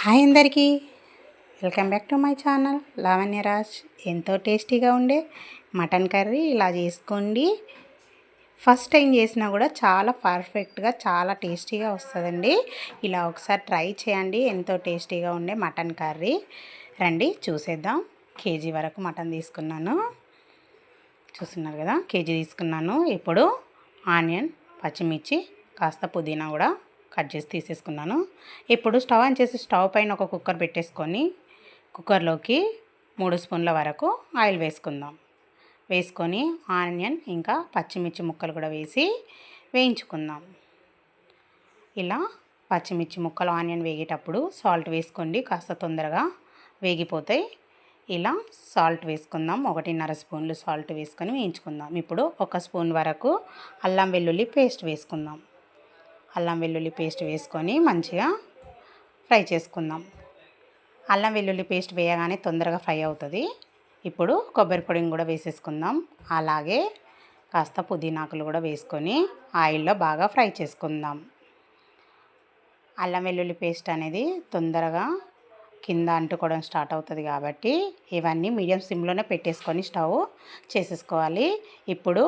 Hi అందరికీ, welcome back to my channel Lavanyaraj. ఎంతో టేస్టీగా ఉండే మటన్ కర్రీ ఇలా చేసుకోండి. ఫస్ట్ టైం చేసినా కూడా చాలా పర్ఫెక్ట్గా చాలా టేస్టీగా వస్తుందండి. ఇలా ఒకసారి ట్రై చేయండి. ఎంతో టేస్టీగా ఉండే మటన్ కర్రీ. రండి చూసేద్దాం. కేజీ వరకు మటన్ తీసుకున్నాను, చూస్తున్నారు కదా, కేజీ తీసుకున్నాను. ఇప్పుడు ఆనియన్, పచ్చిమిర్చి, కాస్త పుదీనా కూడా కట్ చేసి తీసేసుకున్నాను. ఇప్పుడు స్టవ్ ఆన్ చేసి స్టవ్ పైన ఒక కుక్కర్ పెట్టేసుకొని కుక్కర్లోకి 3 స్పూన్ల వరకు ఆయిల్ వేసుకుందాం. వేసుకొని ఆనియన్ ఇంకా పచ్చిమిర్చి ముక్కలు కూడా వేసి వేయించుకుందాం. ఇలా పచ్చిమిర్చి ముక్కలు ఆనియన్ వేగేటప్పుడు సాల్ట్ వేసుకోండి, కాస్త తొందరగా వేగిపోతాయి. ఇలా సాల్ట్ వేసుకుందాం. 1.5 స్పూన్లు సాల్ట్ వేసుకొని వేయించుకుందాం. ఇప్పుడు 1 స్పూన్ వరకు అల్లం వెల్లుల్లి పేస్ట్ వేసుకుందాం. అల్లం వెల్లుల్లి పేస్ట్ వేసుకొని మంచిగా ఫ్రై చేసుకుందాం. అల్లం వెల్లుల్లి పేస్ట్ వేయగానే తొందరగా ఫ్రై అవుతుంది. ఇప్పుడు కొబ్బరి పొడిని కూడా వేసేసుకుందాం. అలాగే కాస్త పుదీనాకులు కూడా వేసుకొని ఆయిల్లో బాగా ఫ్రై చేసుకుందాం. అల్లం వెల్లుల్లి పేస్ట్ అనేది తొందరగా కింద అంటుకోవడం స్టార్ట్ అవుతుంది కాబట్టి ఇవన్నీ మీడియం సిమ్లోనే పెట్టేసుకొని స్టవ్ చేసేసుకోవాలి. ఇప్పుడు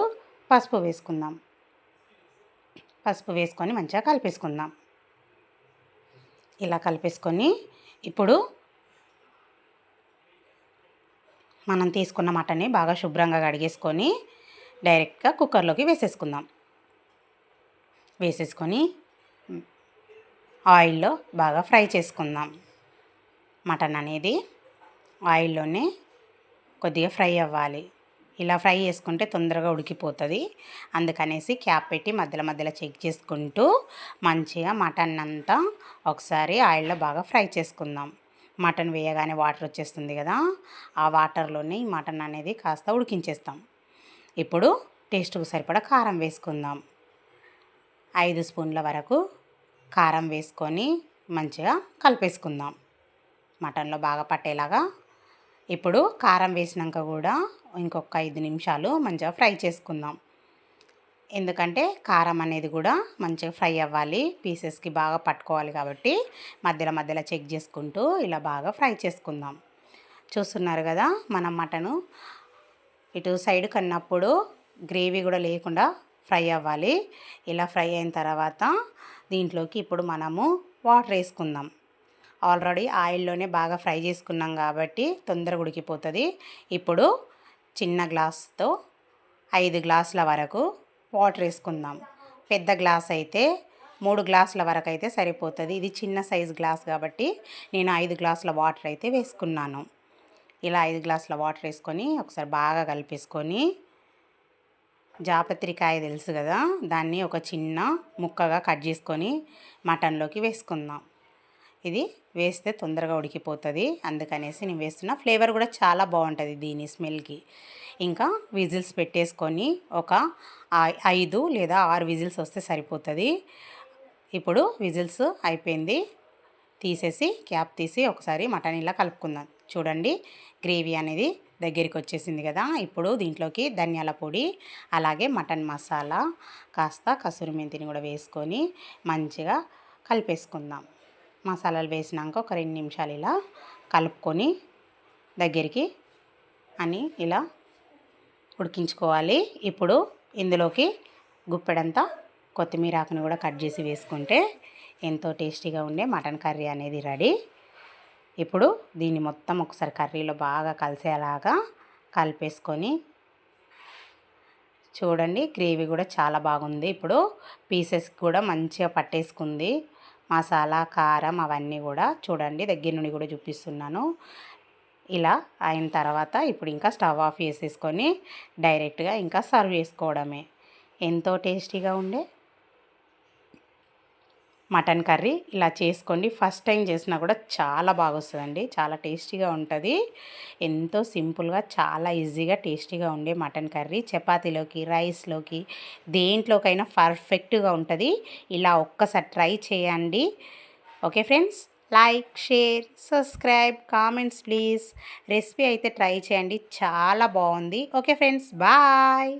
పసుపు వేసుకుందాం. పసుపు వేసుకొని మంచిగా కలిపేసుకుందాం. ఇలా కలిపేసుకొని ఇప్పుడు మనం తీసుకున్న మటన్ని బాగా శుభ్రంగా కడిగేసుకొని డైరెక్ట్గా కుక్కర్లోకి వేసేసుకుందాం. వేసేసుకొని ఆయిల్లో బాగా ఫ్రై చేసుకుందాం. మటన్ అనేది ఆయిల్లోనే కొద్దిగా ఫ్రై అవ్వాలి. ఇలా ఫ్రై చేసుకుంటే తొందరగా ఉడికిపోతుంది. అందుకనేసి క్యాప్ పెట్టి మధ్యలో మధ్యలో చెక్ చేసుకుంటూ మంచిగా మటన్ అంతా ఒకసారి ఆయిల్లో బాగా ఫ్రై చేసుకుందాం. మటన్ వేయగానే వాటర్ వచ్చేస్తుంది కదా, ఆ వాటర్లోనే ఈ మటన్ అనేది కాస్త ఉడికించేస్తాం. ఇప్పుడు టేస్ట్కు సరిపడా కారం వేసుకుందాం. 5 స్పూన్ల వరకు కారం వేసుకొని మంచిగా కలిపేసుకుందాం, మటన్లో బాగా పట్టేలాగా. ఇప్పుడు కారం వేసినాక కూడా ఇంకొక 5 నిమిషాలు మంచిగా ఫ్రై చేసుకుందాం. ఎందుకంటే కారం అనేది కూడా మంచిగా ఫ్రై అవ్వాలి, పీసెస్కి బాగా పట్టుకోవాలి కాబట్టి మధ్యలో మధ్యలో చెక్ చేసుకుంటూ ఇలా బాగా ఫ్రై చేసుకుందాం. చూస్తున్నారు కదా, మనం మటను ఇటు సైడ్ కన్నప్పుడు గ్రేవీ కూడా లేకుండా ఫ్రై అవ్వాలి. ఇలా ఫ్రై అయిన తర్వాత దీంట్లోకి ఇప్పుడు మనము వాటర్ వేసుకుందాం. ఆల్రెడీ ఆయిల్లోనే బాగా ఫ్రై చేసుకున్నాం కాబట్టి తొందరగా ఉడికిపోతుంది. ఇప్పుడు చిన్న గ్లాస్తో 5 గ్లాసుల వరకు వాటర్ వేసుకుందాం. పెద్ద గ్లాస్ అయితే 3 గ్లాసుల వరకు అయితే సరిపోతుంది. ఇది చిన్న సైజు గ్లాస్ కాబట్టి నేను 5 గ్లాసుల వాటర్ అయితే వేసుకున్నాను. ఇలా 5 గ్లాసుల వాటర్ వేసుకొని ఒకసారి బాగా కలిపేసుకొని జాపత్రికాయ తెలుసు కదా, దాన్ని ఒక చిన్న ముక్కగా కట్ చేసుకొని మటన్లోకి వేసుకుందాం. ఇది వేస్తే తొందరగా ఉడికిపోతుంది, అందుకనేసి నేను వేస్తున్నా. ఫ్లేవర్ కూడా చాలా బాగుంటుంది దీని స్మెల్కి. ఇంకా విజిల్స్ పెట్టేసుకొని ఒక 5 లేదా 6 విజిల్స్ వస్తే సరిపోతుంది. ఇప్పుడు విజిల్స్ అయిపోయింది, తీసేసి క్యాప్ తీసి ఒకసారి మటన్ ఇలా కలుపుకుందాం. చూడండి, గ్రేవీ అనేది దగ్గరికి వచ్చేసింది కదా. ఇప్పుడు దీంట్లోకి ధనియాల పొడి, అలాగే మటన్ మసాలా, కాస్త కసూరి మెంతిని కూడా వేసుకొని మంచిగా కలిపేసుకుందాం. మసాలాలు వేసినాక ఒక 2 నిమిషాలు ఇలా కలుపుకొని దగ్గరికి అని ఇలా ఉడికించుకోవాలి. ఇప్పుడు ఇందులోకి గుప్పెడంతా కొత్తిమీర ఆకును కూడా కట్ చేసి వేసుకుంటే ఎంతో టేస్టీగా ఉండే మటన్ కర్రీ అనేది రెడీ. ఇప్పుడు దీన్ని మొత్తం ఒకసారి కర్రీలో బాగా కలిసేలాగా కలిపేసుకొని చూడండి, గ్రేవీ కూడా చాలా బాగుంది. ఇప్పుడు పీసెస్ కూడా మంచిగా పట్టేసుకుంది మసాలా, కారం అవన్నీ కూడా. చూడండి, దగ్గర నుండి కూడా చూపిస్తున్నాను. ఇలా అయిన తర్వాత ఇప్పుడు ఇంకా స్టవ్ ఆఫ్ చేసేసుకొని డైరెక్ట్గా ఇంకా సర్వ్ చేసుకోవడమే. ఎంతో టేస్టీగా ఉండే మటన్ కర్రీ ఇలా చేసుకోండి. ఫస్ట్ టైం చేసినా కూడా చాలా బాగా వస్తుందండి, చాలా టేస్టీగా ఉంటుంది. ఎంతో సింపుల్గా చాలా ఈజీగా టేస్టీగా ఉండే మటన్ కర్రీ చపాతీలోకి, రైస్లోకి, దేంట్లోకైనా పర్ఫెక్ట్గా ఉంటుంది. ఇలా ఒక్కసారి ట్రై చేయండి. Okay friends, like, share, subscribe, comments please. Recipe అయితే ట్రై చేయండి, చాలా బాగుంది. Okay friends, bye.